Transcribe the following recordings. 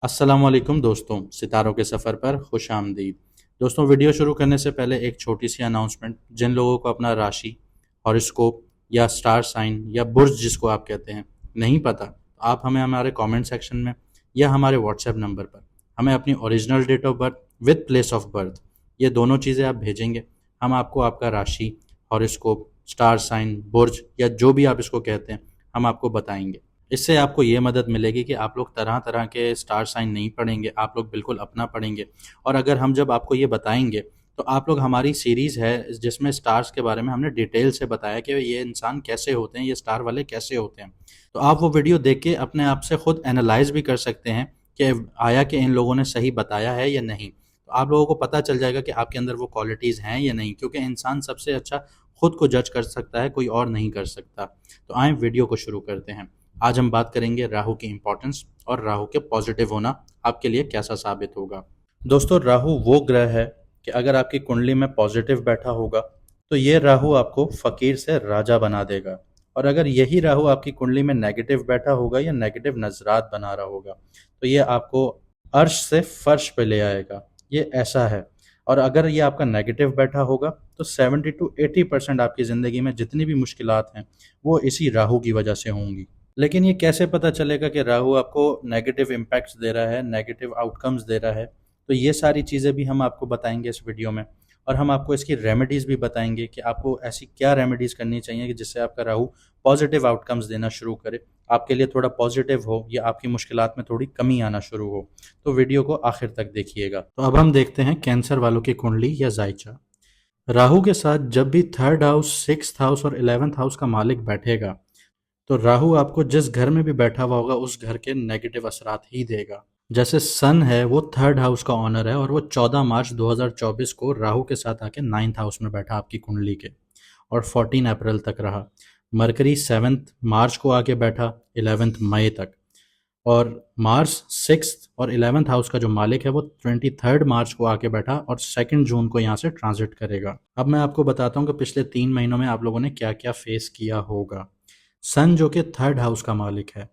अस्सलाम वालेकुम दोस्तों, सितारों के सफ़र पर खुश आमदीद। दोस्तों, वीडियो शुरू करने से पहले एक छोटी सी अनाउंसमेंट। जिन लोगों को अपना राशि, हॉरोस्कोप या स्टार साइन या बुर्ज जिसको आप कहते हैं नहीं पता, तो आप हमें हमारे कमेंट सेक्शन में या हमारे व्हाट्सएप नंबर पर हमें अपनी original date of birth with place of birth, ये दोनों चीज़ें आप भेजेंगे। हम आपको आपका राशि, हॉरोस्कोप, स्टार साइन, बुर्ज या जो भी आप इसको कहते हैं, हम आपको बताएंगे। इससे आपको ये मदद मिलेगी कि आप लोग तरह तरह के स्टार साइन नहीं पढ़ेंगे, आप लोग बिल्कुल अपना पढ़ेंगे। और अगर हम जब आपको ये बताएंगे तो आप लोग, हमारी सीरीज़ है जिसमें स्टार्स के बारे में हमने डिटेल से बताया कि ये इंसान कैसे होते हैं, ये स्टार वाले कैसे होते हैं। तो आप वो वीडियो देख के अपने आप से खुद एनालाइज भी कर सकते हैं कि आया कि इन लोगों ने सही बताया है या नहीं। तो आप लोगों को पता चल जाएगा कि आपके अंदर वो क्वालिटीज़ हैं या नहीं, क्योंकि इंसान सबसे अच्छा खुद को जज कर सकता है, कोई और नहीं कर सकता। तो आए वीडियो को शुरू करते हैं। आज हम बात करेंगे राहु की इम्पोर्टेंस और राहु के पॉजिटिव होना आपके लिए कैसा साबित होगा। दोस्तों, राहु वो ग्रह है कि अगर आपकी कुंडली में पॉजिटिव बैठा होगा तो ये राहु आपको फकीर से राजा बना देगा। और अगर यही राहु आपकी कुंडली में नेगेटिव बैठा होगा या नेगेटिव नजरात बना रहा होगा तो ये आपको अर्श से फर्श पे ले आएगा। ये ऐसा है। और अगर ये आपका नेगेटिव बैठा होगा तो 70 to 80% आपकी ज़िंदगी में जितनी भी मुश्किलात हैं वो इसी राहु की वजह से होंगी। लेकिन ये कैसे पता चलेगा कि राहु आपको नेगेटिव इम्पैक्ट्स दे रहा है, नेगेटिव आउटकम्स दे रहा है? तो ये सारी चीज़ें भी हम आपको बताएंगे इस वीडियो में। और हम आपको इसकी रेमेडीज़ भी बताएंगे कि आपको ऐसी क्या रेमेडीज़ करनी चाहिए कि जिससे आपका राहु पॉजिटिव आउटकम्स देना शुरू करे, आपके लिए थोड़ा पॉजिटिव हो या आपकी मुश्किलात में थोड़ी कमी आना शुरू हो। तो वीडियो को आखिर तक देखिएगा। तो अब हम देखते हैं कैंसर वालों की कुंडली या जायचा। राहु के साथ जब भी थर्ड हाउस, सिक्स्थ हाउस और 11th हाउस का मालिक बैठेगा तो राहु आपको जिस घर में भी बैठा हुआ होगा उस घर के नेगेटिव असरात ही देगा। जैसे सन है वो थर्ड हाउस का ऑनर है और वो 14 मार्च 2024 को राहु के साथ आके 9th हाउस में बैठा आपकी कुंडली के, और 14 अप्रैल तक रहा। मरकरी 7th मार्च को आके बैठा 11th मई तक। और मार्स 6th और 11th हाउस का जो मालिक है वो 23rd मार्च को आके बैठा और 2 जून को यहाँ से ट्रांजिट करेगा। अब मैं आपको बताता हूँ कि पिछले 3 महीनों में आप लोगों ने क्या क्या फेस किया होगा। सन जो कि थर्ड हाउस का मालिक है,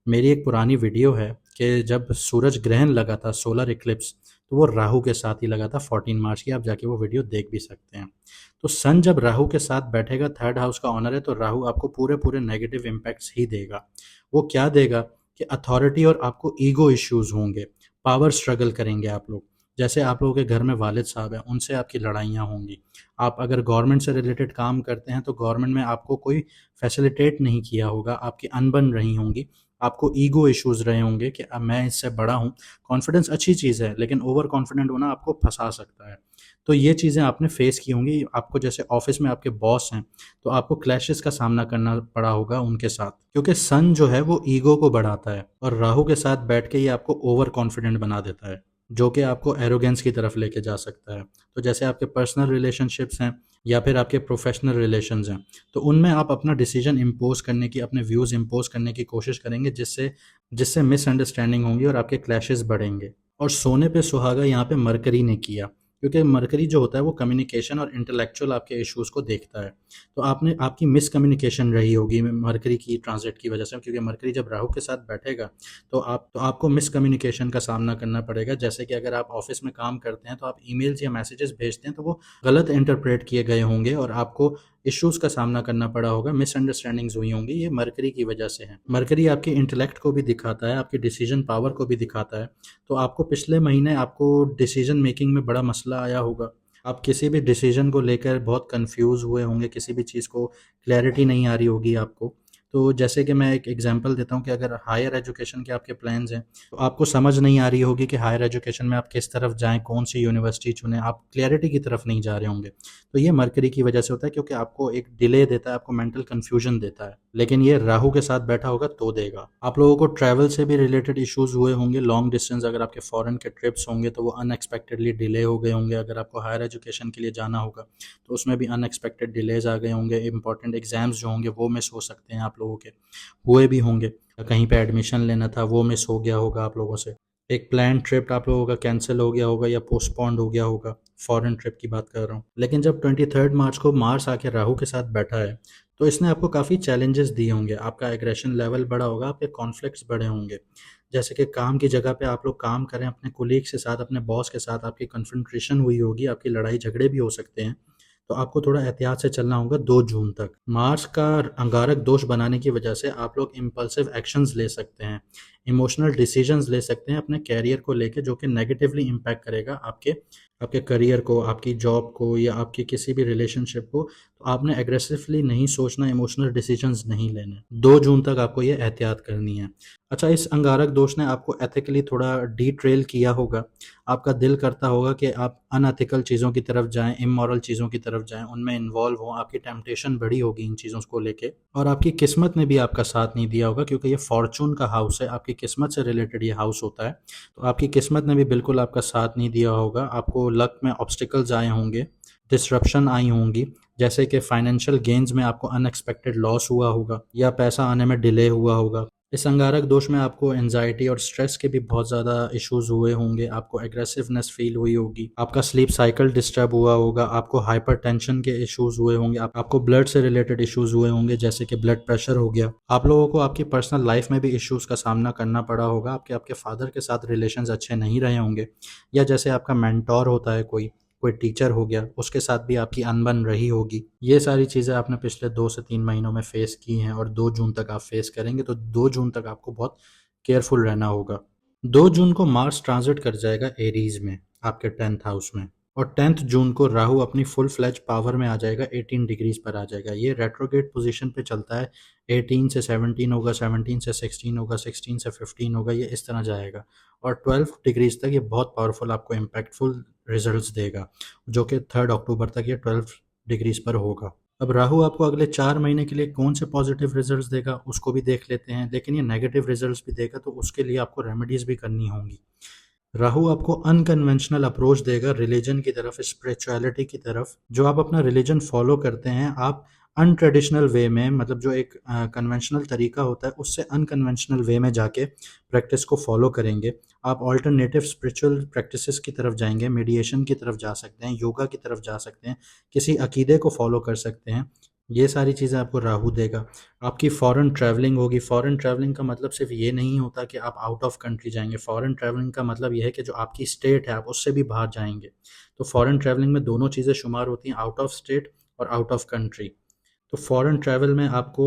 मेरी एक पुरानी वीडियो है कि जब सूरज ग्रहण लगा था, सोलर इक्लिप्स, तो वो राहु के साथ ही लगा था 14 मार्च की। आप जाके वो वीडियो देख भी सकते हैं। तो सन जब राहु के साथ बैठेगा, थर्ड हाउस का ऑनर है, तो राहु आपको पूरे पूरे नेगेटिव इम्पैक्ट्स ही देगा। वो क्या देगा कि अथॉरिटी और आपको ईगो इश्यूज होंगे, पावर स्ट्रगल करेंगे आप लोग। जैसे आप लोगों के घर में वालिद साहब हैं, उनसे आपकी लड़ाइयाँ होंगी। आप अगर गवर्नमेंट से रिलेटेड काम करते हैं तो गवर्नमेंट में आपको कोई फैसिलिटेट नहीं किया होगा, आपकी अनबन रही होंगी, आपको ईगो इश्यूज रहे होंगे कि अब मैं इससे बड़ा हूँ। कॉन्फिडेंस अच्छी चीज़ है लेकिन ओवर कॉन्फिडेंट होना आपको फंसा सकता है। तो ये चीज़ें आपने फेस की होंगी। आपको जैसे ऑफिस में आपके बॉस हैं तो आपको क्लैशेस का सामना करना पड़ा होगा उनके साथ, क्योंकि सन जो है वो ईगो को बढ़ाता है और राहु के साथ बैठ के ये आपको ओवर कॉन्फिडेंट बना देता है, जो कि आपको एरोगेंस की तरफ लेके जा सकता है। तो जैसे आपके पर्सनल रिलेशनशिप्स हैं या फिर आपके प्रोफेशनल रिलेशंस हैं, तो उनमें आप अपना डिसीजन इम्पोज करने की, अपने व्यूज़ इम्पोज करने की कोशिश करेंगे, जिससे जिससे मिसअंडरस्टैंडिंग होंगी और आपके क्लैशेस बढ़ेंगे। और सोने पे सुहागा यहाँ पे मरकरी ने किया, क्योंकि मरकरी जो होता है वो कम्युनिकेशन और इंटेलेक्चुअल आपके इश्यूज़ को देखता है। तो आपने आपकी मिसकम्युनिकेशन रही होगी मरकरी की ट्रांजिट की वजह से, क्योंकि मरकरी जब राहु के साथ बैठेगा तो आपको मिसकम्युनिकेशन का सामना करना पड़ेगा। जैसे कि अगर आप ऑफिस में काम करते हैं तो आप ईमेल्स या मैसेजेस भेजते हैं तो वो गलत इंटरप्रेट किए गए होंगे और आपको इश्यूज़ का सामना करना पड़ा होगा, मिसअंडरस्टैंडिंग्स हुई होंगी। ये मरकरी की वजह से है। मरकरी आपके इंटेलेक्ट को भी दिखाता है, आपकी डिसीजन पावर को भी दिखाता है। तो आपको पिछले महीने आपको डिसीजन मेकिंग में बड़ा मसला आया होगा। आप किसी भी डिसीजन को लेकर बहुत कंफ्यूज हुए होंगे, किसी भी चीज़ को क्लैरिटी नहीं आ रही होगी आपको। तो जैसे कि मैं एक एग्जांपल देता हूँ कि अगर हायर एजुकेशन के आपके प्लान्स हैं तो आपको समझ नहीं आ रही होगी कि हायर एजुकेशन में आप किस तरफ जाएं, कौन सी यूनिवर्सिटी चुनें, आप क्लैरिटी की तरफ नहीं जा रहे होंगे। तो ये मरकरी की वजह से होता है, क्योंकि आपको एक डिले देता है, आपको मेंटल कन्फ्यूजन देता है। लेकिन ये राहु के साथ बैठा होगा तो देगा। आप लोगों को ट्रैवल से भी रिलेटेड इश्यूज हुए होंगे, लॉन्ग डिस्टेंस अगर आपके फॉरेन के ट्रिप्स होंगे तो वो अनएक्सपेक्टेडली डिले हो गए होंगे। अगर आपको हायर एजुकेशन के लिए जाना होगा तो उसमें भी अनएक्सपेक्टेड डिलेज आ गए होंगे। इंपॉर्टेंट एग्जाम्स जो होंगे वो मिस हो सकते हैं, आप लोगों के हुए भी होंगे। कहीं पे एडमिशन लेना था वो मिस हो गया होगा आप लोगों से। एक प्लान ट्रिप आप लोगों का कैंसिल हो गया होगा या पोस्टपोन्ड हो गया होगा। फॉरेन ट्रिप की बात कर रहा हूँ। लेकिन जब 23 मार्च को मार्स आके राहु के साथ बैठा है, तो इसने आपको काफ़ी चैलेंजेस दिए होंगे। आपका एग्रेशन लेवल बढ़ा होगा, आपके कॉन्फ्लिक्ट्स बढ़े होंगे। जैसे कि काम की जगह पे आप लोग काम करें, अपने कोलीग्स के साथ, अपने बॉस के साथ आपकी कन्फ्रंटेशन हुई होगी, आपकी लड़ाई झगड़े भी हो सकते हैं। तो आपको थोड़ा एहतियात से चलना होगा 2 जून तक। मार्स का अंगारक दोष बनाने की वजह से आप लोग इम्पल्सिव एक्शंस ले सकते हैं, इमोशनल डिसीजंस ले सकते हैं अपने कैरियर को लेके, जो कि नेगेटिवली इम्पैक्ट करेगा आपके आपके करियर को, आपकी जॉब को या आपकी किसी भी रिलेशनशिप को। तो आपने एग्रेसिवली नहीं सोचना, इमोशनल डिसीजंस नहीं लेने। 2 जून तक आपको ये एहतियात करनी है। अच्छा, इस अंगारक दोष ने आपको एथिकली थोड़ा डिट्रेल किया होगा। आपका दिल करता होगा कि आप अनएथिकल चीज़ों की तरफ जाएँ, इमोरल चीज़ों की तरफ जाएँ, उनमें इन्वॉल्व हों, आपकी टेम्पटेशन बढ़ी होगी इन चीज़ों को लेके। और आपकी किस्मत ने भी आपका साथ नहीं दिया होगा, क्योंकि ये फॉर्चून का हाउस है, आपकी किस्मत से रिलेटेड ये हाउस होता है। तो आपकी किस्मत ने भी बिल्कुल आपका साथ नहीं दिया होगा। आपको लक में ऑब्स्टिकल्स आए होंगे, डिसरप्शन आई होंगी, जैसे कि फाइनेंशियल गेन्स में आपको अनएक्सपेक्टेड लॉस हुआ होगा या पैसा आने में डिले हुआ होगा। इस अंगारक दोष में आपको एंजाइटी और स्ट्रेस के भी बहुत ज़्यादा इश्यूज हुए होंगे, आपको एग्रेसिवनेस फील हुई होगी, आपका स्लीप साइकिल डिस्टर्ब हुआ होगा, आपको हाइपरटेंशन के इश्यूज हुए होंगे, आपको ब्लड से रिलेटेड इश्यूज हुए होंगे, जैसे कि ब्लड प्रेशर हो गया। आप लोगों को आपकी पर्सनल लाइफ में भी इश्यूज का सामना करना पड़ा होगा। आपके फादर के साथ रिलेशंस अच्छे नहीं रहे होंगे, या जैसे आपका मेंटोर होता है कोई टीचर हो गया, उसके साथ भी आपकी अनबन रही होगी। ये सारी चीज़ें आपने पिछले 2 से 3 महीनों में फेस की हैं और 2 जून तक आप फेस करेंगे। तो 2 जून तक आपको बहुत केयरफुल रहना होगा। 2 जून को मार्स ट्रांजिट कर जाएगा एरीज में, आपके 10th हाउस में। और 10th जून को राहु अपनी फुल फ्लैज पावर में आ जाएगा, 18 डिग्रीज पर आ जाएगा। ये रेट्रोगेट पोजीशन पे चलता है। 18 से 17 होगा, 17 से 16 होगा, 16 से 15 होगा, ये इस तरह जाएगा। और 12 डिग्रीज तक ये बहुत पावरफुल आपको इम्पैक्टफुल रिजल्ट्स देगा, जो कि 3 अक्टूबर तक ये 12 डिग्रीज पर होगा। अब राहु आपको अगले 4 महीने के लिए कौन से पॉजिटिव रिजल्ट्स देगा, उसको भी देख लेते हैं। लेकिन ये नेगेटिव रिजल्ट्स भी देगा, तो उसके लिए आपको रेमेडीज भी करनी होंगी। राहु आपको अनकन्वेंशनल अप्रोच देगा रिलीजन की तरफ, स्पिरिचुअलिटी की तरफ। जो आप अपना रिलीजन फॉलो करते हैं, आप अनट्रेडिशनल वे में, मतलब जो एक कन्वेंशनल तरीका होता है, उससे अनकन्वेंशनल वे में जाके प्रैक्टिस को फॉलो करेंगे। आप ऑल्टरनेटिव स्पिरिचुअल प्रैक्टिसेस की तरफ जाएंगे, मेडिएशन की तरफ जा सकते हैं, योगा की तरफ जा सकते हैं, किसी अकीदे को फॉलो कर सकते हैं। ये सारी चीज़ें आपको राहु देगा। आपकी फॉरेन ट्रैवलिंग होगी। फॉरेन ट्रैवलिंग का मतलब सिर्फ ये नहीं होता कि आप आउट ऑफ कंट्री जाएंगे। फॉरेन ट्रैवलिंग का मतलब ये है कि जो आपकी स्टेट है, आप उससे भी बाहर जाएंगे। तो फॉरेन ट्रैवलिंग में दोनों चीज़ें शुमार होती हैं, आउट ऑफ स्टेट और आउट ऑफ कंट्री। तो फॉरेन ट्रैवल में आपको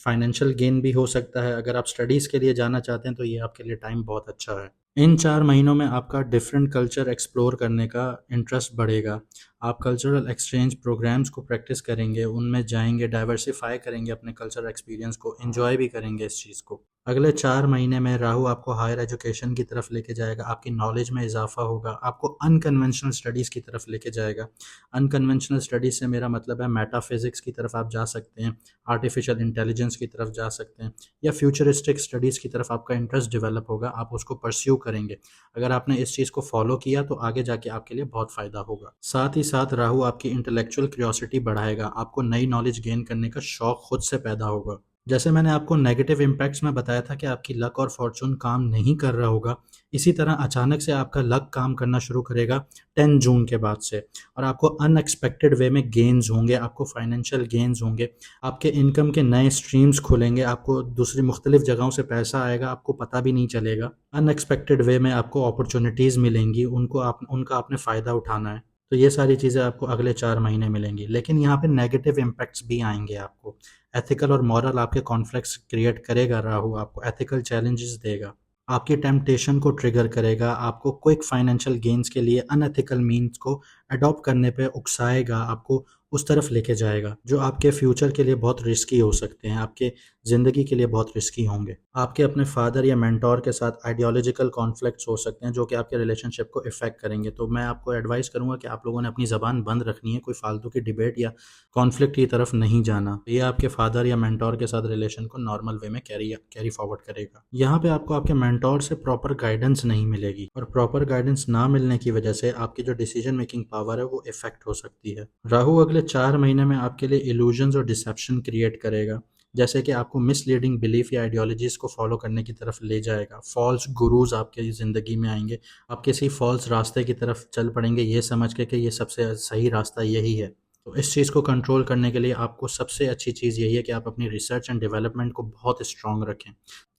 फाइनेंशियल गेन भी हो सकता है। अगर आप स्टडीज़ के लिए जाना चाहते हैं, तो ये आपके लिए टाइम बहुत अच्छा है। इन 4 महीनों में आपका डिफरेंट कल्चर एक्सप्लोर करने का इंटरेस्ट बढ़ेगा। आप कल्चरल एक्सचेंज प्रोग्राम्स को प्रैक्टिस करेंगे, उनमें जाएंगे, डाइवर्सिफाई करेंगे अपने कल्चरल एक्सपीरियंस को, एंजॉय भी करेंगे इस चीज़ को। अगले 4 महीने में राहु आपको हायर एजुकेशन की तरफ लेके जाएगा, आपकी नॉलेज में इजाफा होगा, आपको अनकन्वेंशनल स्टडीज़ की तरफ लेके जाएगा। अनकन्वेंशनल स्टडीज़ से मेरा मतलब है मेटाफिज़िक्स की तरफ आप जा सकते हैं, आर्टिफिशियल इंटेलिजेंस की तरफ जा सकते हैं, या फ्यूचरिस्टिक स्टडीज़ की तरफ आपका इंटरेस्ट डेवलप होगा, आप उसको परस्यू करेंगे। अगर आपने इस चीज़ को फॉलो किया, तो आगे जाके आपके लिए बहुत फ़ायदा होगा। साथ ही साथ राहु आपकी इंटेलेक्चुअल क्यूरियोसिटी बढ़ाएगा, आपको नई नॉलेज गेन करने का शौक खुद से पैदा होगा। जैसे मैंने आपको नेगेटिव इम्पैक्ट्स में बताया था कि आपकी लक और फॉर्चून काम नहीं कर रहा होगा, इसी तरह अचानक से आपका लक काम करना शुरू करेगा 10 जून के बाद से, और आपको अनएक्सपेक्टेड वे में गेन्स होंगे, आपको फाइनेंशियल गेन्स होंगे, आपके इनकम के नए स्ट्रीम्स खुलेंगे, आपको दूसरी मुख्तलिफ जगहों से पैसा आएगा, आपको पता भी नहीं चलेगा। अनएक्सपेक्टेड वे में आपको अपॉर्चुनिटीज़ मिलेंगी, उनका आपने फ़ायदा उठाना है। तो ये सारी चीज़ें आपको अगले 4 महीने मिलेंगी। लेकिन यहाँ पे नेगेटिव इम्पैक्ट्स भी आएंगे आपको। एथिकल और मॉरल आपके कॉन्फ्लिक्ट्स क्रिएट करेगा राहु, आपको एथिकल चैलेंजेस देगा, आपकी टेम्पटेशन को ट्रिगर करेगा, आपको क्विक फाइनेंशियल गेन्स के लिए अनएथिकल मीन्स को अडॉप्ट करने पे उकसाएगा, आपको उस तरफ लेके जाएगा, जो आपके फ्यूचर के लिए बहुत रिस्की हो सकते हैं, आपके ज़िंदगी के लिए बहुत रिस्की होंगे। आपके अपने फादर या मेंटोर के साथ आइडियोलॉजिकल कॉन्फ्लिक्ट्स हो सकते हैं, जो कि आपके रिलेशनशिप को इफेक्ट करेंगे। तो मैं आपको एडवाइस करूंगा कि आप लोगों ने अपनी ज़बान बंद रखनी है, कोई फालतू की डिबेट या कॉन्फ्लिक्ट की तरफ नहीं जाना। ये आपके फादर या मेंटोर के साथ रिलेशन को नॉर्मल वे में कैरी फॉरवर्ड करेगा। यहाँ पे आपको आपके मेंटोर से प्रॉपर गाइडेंस नहीं मिलेगी, और प्रॉपर गाइडेंस ना मिलने की वजह से आपकी जो डिसीजन मेकिंग पावर है, वो इफेक्ट हो सकती है। राहु अगले 4 महीने में आपके लिए इल्यूजन्स और डिसेप्शन क्रिएट करेगा। जैसे कि आपको मिसलीडिंग बिलीफ या आइडियोलॉजीज़ को फॉलो करने की तरफ ले जाएगा। फॉल्स गुरुज़ आपके ज़िंदगी में आएंगे, आप किसी फॉल्स रास्ते की तरफ चल पड़ेंगे ये समझ के कि ये सबसे सही रास्ता यही है। तो इस चीज़ को कंट्रोल करने के लिए आपको सबसे अच्छी चीज़ यही है कि आप अपनी रिसर्च एंड डेवलपमेंट को बहुत स्ट्रॉन्ग रखें।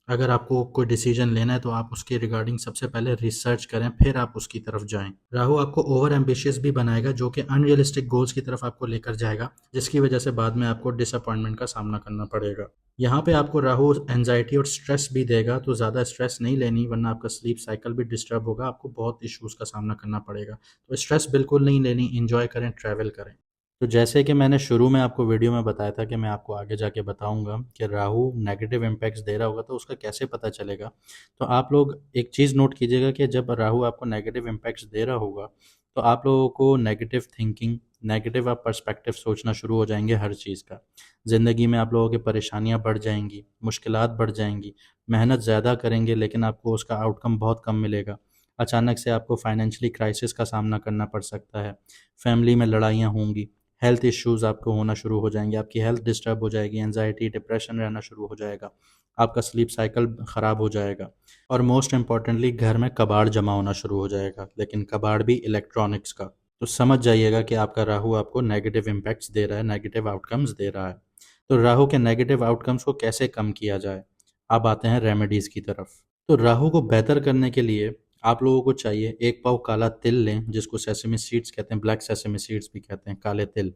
अगर आपको कोई डिसीजन लेना है तो आप उसके रिगार्डिंग सबसे पहले रिसर्च करें, फिर आप उसकी तरफ जाएं। राहु आपको ओवर एम्बिशियस भी बनाएगा, जो कि अनरियलिस्टिक गोल्स की तरफ आपको लेकर जाएगा, जिसकी वजह से बाद में आपको डिसअपॉइंटमेंट का सामना करना पड़ेगा। यहाँ पे आपको राहु एंजाइटी और स्ट्रेस भी देगा, तो ज़्यादा स्ट्रेस नहीं लेनी, वरना आपका स्लीप साइकिल भी डिस्टर्ब होगा, आपको बहुत इश्यूज़ का सामना करना पड़ेगा। तो स्ट्रेस बिल्कुल नहीं लेनी, इंजॉय करें, ट्रैवल करें। तो जैसे कि मैंने शुरू में आपको वीडियो में बताया था कि मैं आपको आगे जाके बताऊंगा कि राहु नेगेटिव इम्पैक्ट्स दे रहा होगा तो उसका कैसे पता चलेगा। तो आप लोग एक चीज़ नोट कीजिएगा कि जब राहु आपको नेगेटिव इम्पैक्ट्स दे रहा होगा तो आप लोगों को नेगेटिव थिंकिंग, नेगेटिव आप पर्सपेक्टिव सोचना शुरू हो जाएंगे हर चीज़ का। ज़िंदगी में आप लोगों की परेशानियाँ बढ़ जाएंगी, मुश्किलात बढ़ जाएंगी, मेहनत ज़्यादा करेंगे लेकिन आपको उसका आउटकम बहुत कम मिलेगा। अचानक से आपको फाइनेंशियली क्राइसिस का सामना करना पड़ सकता है, फैमिली में लड़ाइयाँ होंगी, हेल्थ इश्यूज़ आपको होना शुरू हो जाएंगे, आपकी हेल्थ डिस्टर्ब हो जाएगी, एंजाइटी, डिप्रेशन रहना शुरू हो जाएगा, आपका स्लीप साइकिल ख़राब हो जाएगा और मोस्ट इम्पॉर्टेंटली घर में कबाड़ जमा होना शुरू हो जाएगा, लेकिन कबाड़ भी इलेक्ट्रॉनिक्स का। तो समझ जाइएगा कि आपका राहु आपको नेगेटिव इम्पैक्ट्स दे रहा है, नेगेटिव आउटकम्स दे रहा है। तो राहु के नेगेटिव आउटकम्स को कैसे कम किया जाए, अब आते हैं रेमेडीज़ की तरफ। तो राहु को बेहतर करने के लिए आप लोगों को चाहिए 1 पाव काला तिल लें, जिसको सेसमी सीड्स कहते हैं, ब्लैक सेसमी सीड्स भी कहते हैं, काले तिल।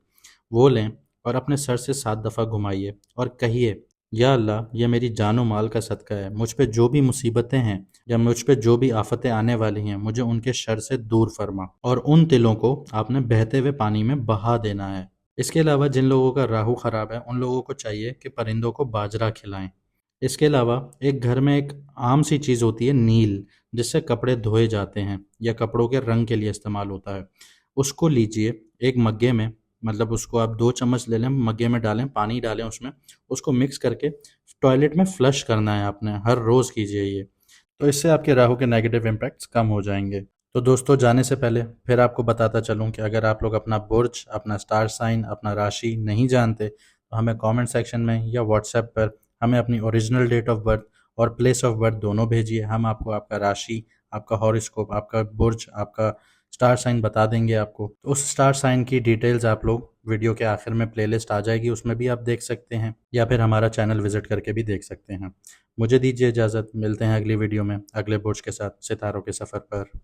वो लें और अपने सर से 7 दफ़ा घुमाइए और कहिए, या अल्लाह, ये मेरी जानो माल का सदका है, मुझ पे जो भी मुसीबतें हैं या मुझ पे जो भी आफतें आने वाली हैं, मुझे उनके शर से दूर फरमा। और उन तिलों को आपने बहते हुए पानी में बहा देना है। इसके अलावा जिन लोगों का राहु खराब है उन लोगों को चाहिए कि परिंदों को बाजरा खिलाएं। इसके अलावा एक घर में एक आम सी चीज़ होती है नील, जिससे कपड़े धोए जाते हैं या कपड़ों के रंग के लिए इस्तेमाल होता है। उसको लीजिए एक मग्गे में, मतलब उसको आप 2 चम्मच ले लें, मग्गे में डालें, पानी डालें उसमें, उसको मिक्स करके टॉयलेट में फ्लश करना है आपने, हर रोज़ कीजिए ये। तो इससे आपके राहु के नेगेटिव इम्पैक्ट्स कम हो जाएंगे। तो दोस्तों, जाने से पहले फिर आपको बताता चलूँ कि अगर आप लोग अपना बुर्ज, अपना स्टार साइन, अपना राशि नहीं जानते तो हमें कमेंट सेक्शन में या व्हाट्सएप पर हमें अपनी ओरिजिनल डेट ऑफ बर्थ और प्लेस ऑफ बर्थ दोनों भेजिए। हम आपको आपका राशि, आपका हॉरोस्कोप, आपका बुर्ज, आपका स्टार साइन बता देंगे आपको। तो उस स्टार साइन की डिटेल्स आप लोग वीडियो के आखिर में प्लेलिस्ट आ जाएगी, उसमें भी आप देख सकते हैं, या फिर हमारा चैनल विजिट करके भी देख सकते हैं। मुझे दीजिए इजाज़त, मिलते हैं अगली वीडियो में अगले बुर्ज के साथ सितारों के सफ़र पर।